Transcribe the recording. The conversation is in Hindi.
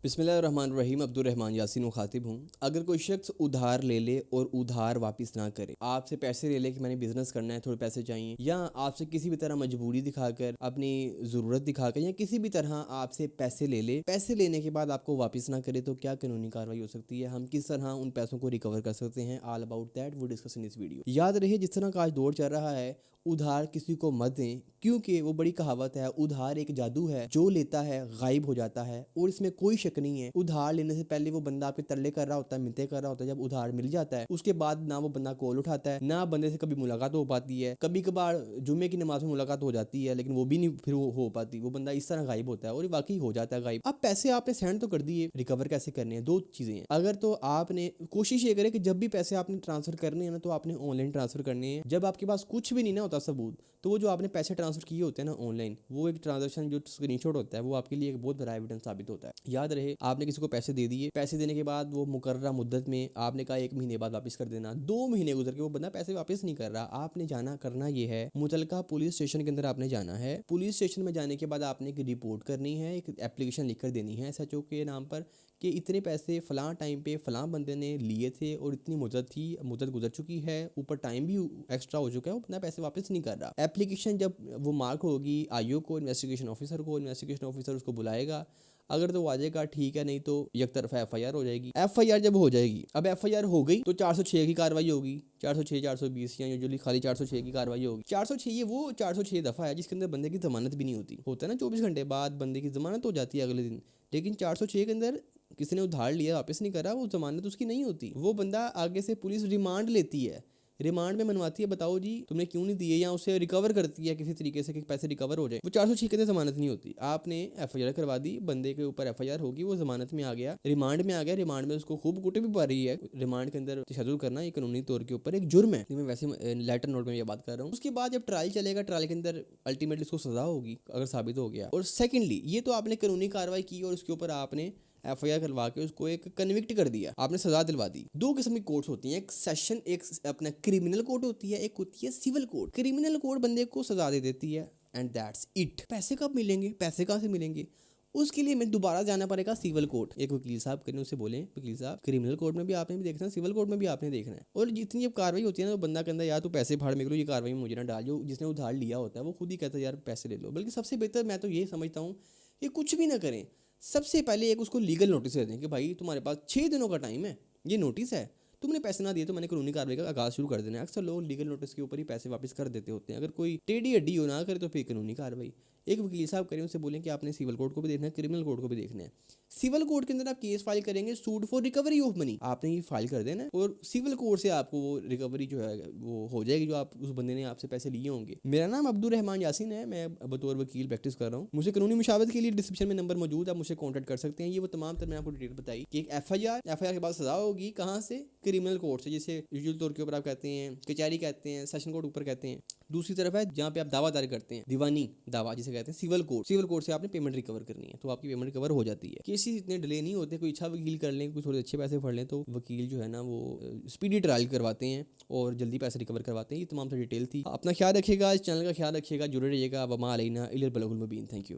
बिस्मिल्लाहिर्रहमानिर्रहीम। अब्दुर्रहमान यासीन मुखातिब हूँ। अगर कोई शख्स उधार ले ले और उधार वापस ना करे, आपसे पैसे ले ले कि मैंने बिजनेस करना है, थोड़े पैसे चाहिए, या आपसे किसी भी तरह मजबूरी दिखाकर, अपनी ज़रूरत दिखाकर, या किसी भी तरह आपसे पैसे ले ले, पैसे लेने के बाद आपको वापस ना करे, तो क्या कानूनी कार्रवाई हो सकती है, हम किस तरह उन पैसों को रिकवर कर सकते हैं, ऑल अबाउट दैट वो डिस्कस इन दिस वीडियो। याद रहे, जिस तरह का आज दौर चल रहा है, उधार किसी को मत दें, क्योंकि वो बड़ी कहावत है, उधार एक जादू है, जो लेता है गायब हो जाता है। और इसमें कोई शक नहीं है, उधार लेने से पहले वो बंदा आपके तरले कर रहा होता है, मिन्नतें कर रहा होता है। जब उधार मिल जाता है, उसके बाद ना वो बंदा कॉल उठाता है, ना बंदे से कभी मुलाकात हो पाती है। कभी कभार जुम्मे की नमाज में मुलाकात हो जाती है, लेकिन वो भी नहीं फिर वो हो पाती। वो बंदा इस तरह गायब होता है, और वाकई हो जाता है गायब। अब पैसे आपने सेंड तो कर दिए, रिकवर कैसे करने हैं, दो चीजें हैं। अगर तो आपने कोशिश ये करें कि जब भी पैसे आपने ट्रांसफर करने हैं ना, तो आपने ऑनलाइन ट्रांसफर करने हैं। जब आपके पास कुछ भी नहीं ना होता सबूत, तो वो जो आपने पैसे ट्रांसफर किए होते हैं ना ऑनलाइन, वो एक ट्रांजेक्शन जो स्क्रीनशॉट होता है, वो आपके लिए एक बहुत बड़ा एविडेंस साबित होता है। याद रहे, आपने किसी को पैसे दे दिए, पैसे देने के बाद वो मुकर्ररा मुद्दत में आपने कहा 1 महीने बाद वापस कर देना, 2 महीने गुजर के वो बंदा पैसे वापस नहीं कर रहा। आपने जाना करना ये है, मुतलका पुलिस स्टेशन के अंदर आपने जाना है। पुलिस स्टेशन में जाने के बाद आपने एक रिपोर्ट करनी है, एक एप्लीकेशन लिखकर देनी है SHO के नाम पर कि इतने पैसे फलां टाइम पे फलां बंदे ने लिए थे, और इतनी मुद्दत थी, मुद्दत गुजर चुकी है, ऊपर टाइम भी एक्स्ट्रा हो चुका है, वो बंदा पैसे वापस नहीं कर रहा। एप्लीकेशन जब वो मार्क होगी IO को, इन्वेस्टिगेशन ऑफिसर उसको बुलाएगा। अगर तो वो आ जाएगा ठीक है, नहीं तो एक तरफा FIR हो जाएगी। FIR जब हो जाएगी, अब FIR हो गई तो 406 की कार्रवाई होगी। 406 420 या यूजुअली खाली 406 की कार्रवाई होगी। 406 ये वो 406 दफ़ा है जिसके अंदर बंदे की जमानत भी नहीं होती। होता है ना, 24 घंटे बाद बंदे की जमानत हो जाती है अगले दिन। लेकिन 406 के अंदर किसी ने उधार लिया, वापस नहीं करा, वो जमानत उसकी नहीं होती। वो बंदा आगे से पुलिस रिमांड लेती है, रिमांड में मनवाती है, बताओ जी तुमने क्यों नहीं दिए, या उसे रिकवर करती है किसी तरीके से कि पैसे रिकवर हो जाए। वो 406 के अंदर जमानत नहीं होती। आपने FIR करवा दी, बंदे के ऊपर FIR होगी, वो जमानत में आ गया, रिमांड में आ गया, रिमांड में उसको खूब कुटे भी पा रही है। रिमांड के अंदर तशद्दुद करना ये कानूनी तौर के ऊपर एक जुर्म है। मैं वैसे लेटर नोट में ये बात कर रहा हूँ। उसके बाद जब ट्रायल चलेगा, ट्रायल के अंदर अल्टीमेटली उसको सजा होगी अगर साबित हो गया। और सेकेंडली, ये तो आपने कानूनी कार्रवाई की और उसके ऊपर आपने FIR करवा के उसको एक कन्विक्ट कर दिया, आपने सजा दिलवा दी। दो किस्म की कोर्ट्स होती हैं, एक सेशन, एक अपना क्रिमिनल कोर्ट होती है, एक होती है सिविल कोर्ट। क्रिमिनल कोर्ट बंदे को सजा दे देती है एंड दैट्स इट। पैसे कब मिलेंगे, पैसे कहाँ से मिलेंगे, उसके लिए मैं दोबारा जाना पड़ेगा सिविल कोर्ट। एक वकील साहब करें, उससे बोले वकील साहब क्रिमिनल कोर्ट में भी आपने भी देखना है, सिविल कोर्ट में भी आपने देखना है। और जितनी जब कार्रवाई होती है ना, तो बंदा कहता है यार तू पैसे फाड़ मेरे को, ये कार्रवाई में मुझे ना डाल। जो जिसने उधार लिया होता है वो खुद ही कहता है यार पैसे ले लो। बल्कि सबसे बेहतर मैं तो ये समझता हूँ कि कुछ भी ना करें, सबसे पहले एक उसको लीगल नोटिस दे दें कि भाई तुम्हारे पास 6 दिनों का टाइम है, ये नोटिस है, तुमने पैसे ना दिए तो मैंने कानूनी कार्रवाई का आगाज शुरू कर देना है। अक्सर लोग लीगल नोटिस के ऊपर ही पैसे वापस कर देते होते हैं। अगर कोई टेढ़ी हड्डी हो ना करे तो फिर कानूनी कार्रवाई। एक वकील साहब करें, उनसे बोलें कि आपने सिविल कोर्ट को भी देखना है, क्रिमिनल कोर्ट को भी देखना है। सिविल कोर्ट के अंदर आप केस फाइल करेंगे suit for recovery of money, आपने ये फाइल कर देना है, और सिविल कोर्ट से आपको वो रिकवरी जो है वो हो जाएगी, जो आप उस बंदे ने आपसे पैसे लिए होंगे। मेरा नाम अब्दुर्रहमान यासीन है, मैं बतौर वकील प्रैक्टिस कर रहा हूँ। मुझे कानूनी मुशावरत के लिए डिस्क्रिप्शन में नंबर मौजूद है, आप मुझसे कॉन्टैक्ट कर सकते हैं। ये वो तमाम मैंने आपको डिटेल बताई कि एक FIR के बाद सजा होगी कहाँ से, क्रिमिनल कोर्ट से, जिसे यूजुअल तौर के ऊपर आप कहते हैं कचहरी कहते हैं, सेशन कोर्ट ऊपर कहते हैं। दूसरी तरफ है जहाँ पे आप दावा दायर करते हैं, दीवानी दावा जिसे कहते हैं, सिविल कोर्ट से आपने पेमेंट रिकवर करनी है, तो आपकी पेमेंट रिकवर हो जाती है। केसेस इतने डिले नहीं होते, कोई अच्छा वकील कर लें, कुछ थोड़े अच्छे पैसे भर लें, तो वकील जो है ना वो स्पीडी ट्रायल करवाते हैं और जल्दी पैसे रिकवर करवाते हैं। ये तमाम डिटेल थी। अपना ख्याल रखिएगा, इस चैनल का ख्याल रखिएगा, जुड़े रहिएगा। वमा अलैना इल्लल बलागुल मुबीन। Thank you.